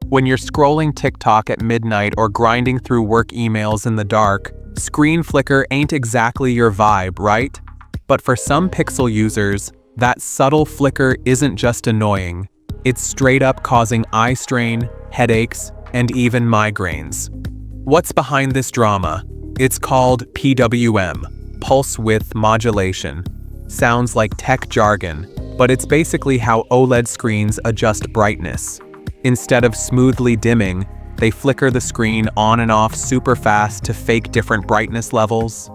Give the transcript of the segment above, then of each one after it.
When you're scrolling TikTok at midnight or grinding through work emails in the dark, screen flicker ain't exactly your vibe, right? But for some Pixel users, that subtle flicker isn't just annoying. It's straight up causing eye strain, headaches, and even migraines. What's behind this drama? It's called PWM, pulse width modulation. Sounds like tech jargon, but it's basically how OLED screens adjust brightness. Instead of smoothly dimming, they flicker the screen on and off super fast to fake different brightness levels.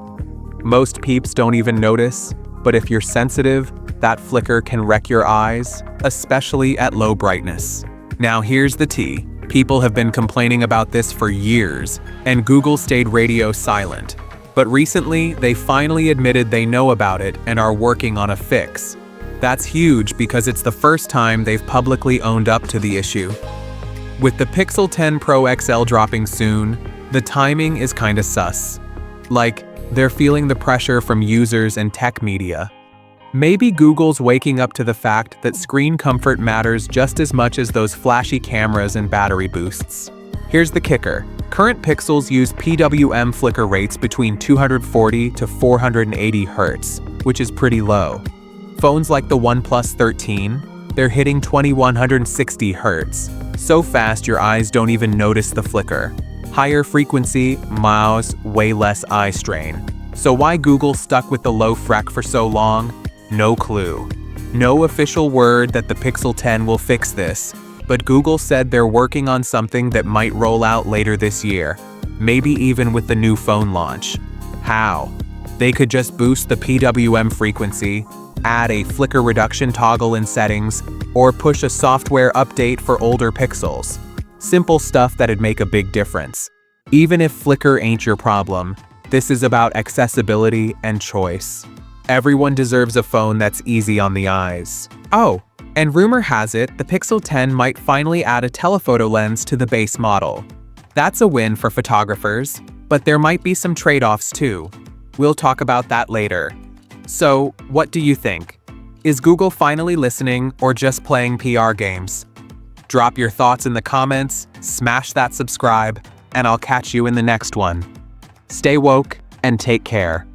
Most peeps don't even notice, but if you're sensitive, that flicker can wreck your eyes, especially at low brightness. Now here's the tea. People have been complaining about this for years, and Google stayed radio silent. But recently, they finally admitted they know about it and are working on a fix. That's huge because it's the first time they've publicly owned up to the issue. With the Pixel 10 Pro XL dropping soon, the timing is kinda sus. Like, they're feeling the pressure from users and tech media. Maybe Google's waking up to the fact that screen comfort matters just as much as those flashy cameras and battery boosts. Here's the kicker. Current Pixels use PWM flicker rates between 240 to 480 Hz, which is pretty low. Phones like the OnePlus 13, they're hitting 2160 Hz. So fast your eyes don't even notice the flicker. Higher frequency, miles, way less eye strain. So why Google stuck with the low frec for so long? No clue. No official word that the Pixel 10 will fix this, but Google said they're working on something that might roll out later this year, maybe even with the new phone launch. How? They could just boost the PWM frequency, add a flicker reduction toggle in settings, or push a software update for older Pixels. Simple stuff that'd make a big difference. Even if flicker ain't your problem, this is about accessibility and choice. Everyone deserves a phone that's easy on the eyes. Oh, and rumor has it the Pixel 10 might finally add a telephoto lens to the base model. That's a win for photographers, but there might be some trade-offs too. We'll talk about that later. So, what do you think? Is Google finally listening or just playing PR games? Drop your thoughts in the comments, smash that subscribe, and I'll catch you in the next one. Stay woke and take care.